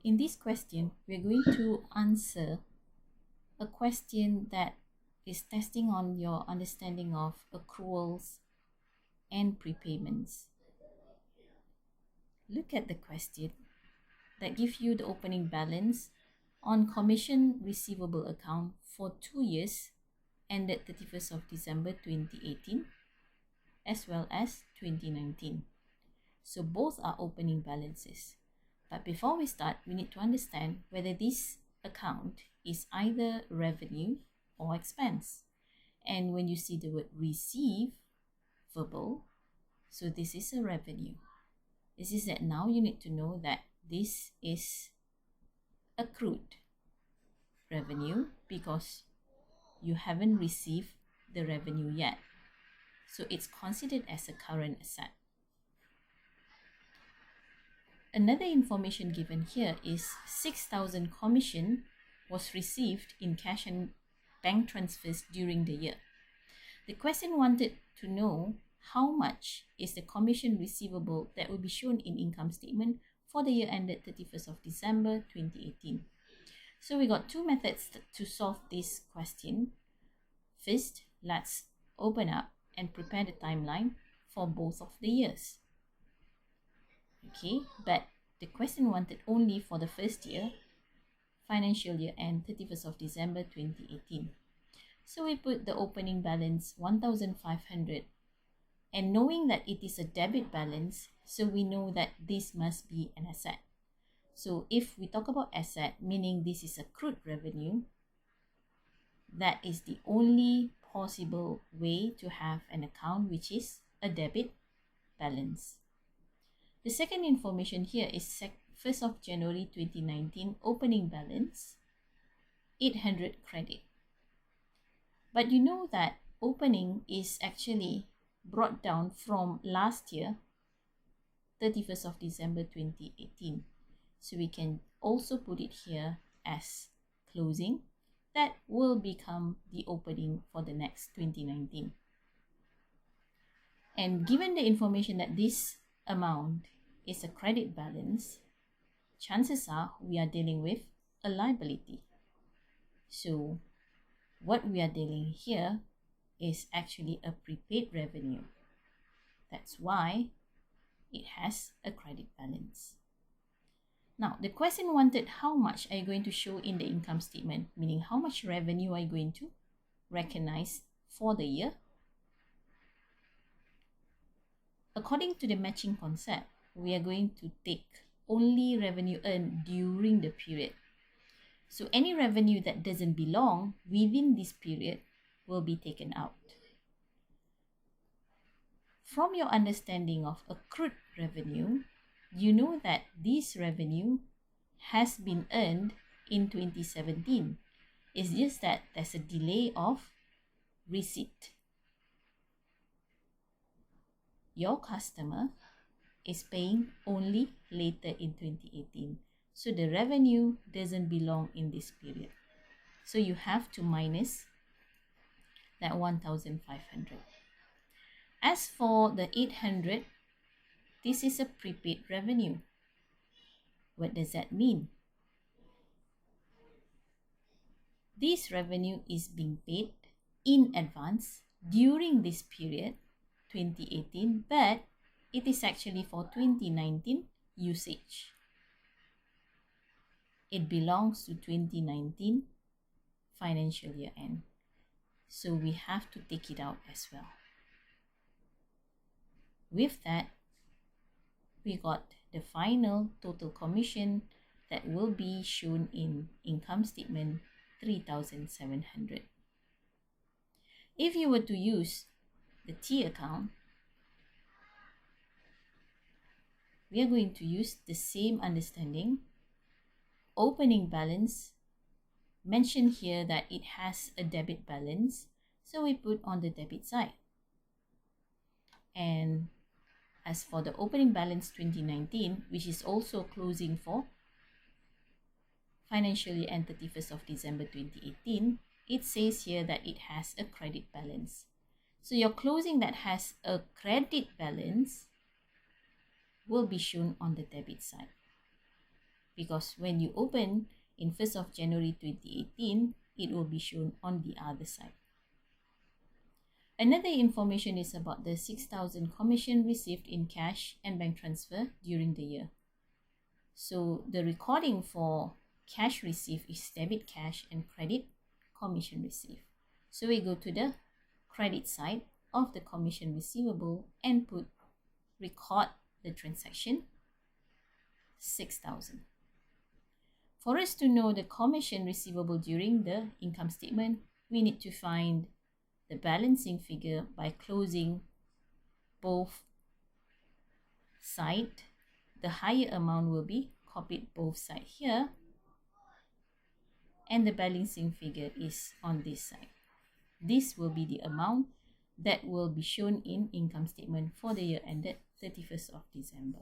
In this question, we're going to answer a question that is testing on your understanding of accruals and prepayments. Look at the question that gives you the opening balance on commission receivable account for 2 years ended 31st of December 2018 as well as 2019. So both are opening balances. But before we start, we need to understand whether this account is either revenue or expense. And when you see the word receivable, so this is a revenue. This is that now you need to know that this is accrued revenue because you haven't received the revenue yet. So it's considered as a current asset. Another information given here is 6,000 commission was received in cash and bank transfers during the year. The question wanted to know how much is the commission receivable that will be shown in income statement for the year ended 31st of December 2018. So we got two methods to solve this question. First, let's open up and prepare the timeline for both of the years. Okay, but the question wanted only for the first year, financial year end 31st of December 2018. So we put the opening balance 1,500, and knowing that it is a debit balance, so we know that this must be an asset. So if we talk about asset, meaning this is accrued revenue, that is the only possible way to have an account which is a debit balance. The second information here is 1st of January 2019 opening balance 800 credit. But you know that opening is actually brought down from last year 31st of December 2018. So we can also put it here as closing. That will become the opening for the next 2019. And given the information that this amount is a credit balance, chances are we are dealing with a liability. So what we are dealing here is actually a prepaid revenue. That's why it has a credit balance. Now, the question wanted how much are you going to show in the income statement, meaning how much revenue are you going to recognize for the year. According to the matching concept, we are going to take only revenue earned during the period. So any revenue that doesn't belong within this period will be taken out. From your understanding of accrued revenue, you know that this revenue has been earned in 2017. It's just that there's a delay of receipt. Your customer is paying only later in 2018. So the revenue doesn't belong in this period. So you have to minus that 1,500. As for the 800, this is a prepaid revenue. What does that mean? This revenue is being paid in advance during this period, 2018, but it is actually for 2019 usage. It belongs to 2019 financial year end. So we have to take it out as well. With that, we got the final total commission that will be shown in income statement 3,700. If you were to use the T account, we are going to use the same understanding. Opening balance, mentioned here that it has a debit balance, so we put on the debit side. And as for the opening balance 2019, which is also closing for financial year end 31st of December 2018, it says here that it has a credit balance. So your closing that has a credit balance will be shown on the debit side. because when you open in 1st of January 2018, it will be shown on the other side. Another information is about the 6,000 commission received in cash and bank transfer during the year. So the recording for cash received is debit cash and credit commission received. So we go to the credit side of the commission receivable and record the transaction 6,000. For us to know the commission receivable during the income statement, we need to find the balancing figure by closing both sides. The higher amount will be copied both sides here, and the balancing figure is on this side. This will be the amount that will be shown in income statement for the year ended 31st of December.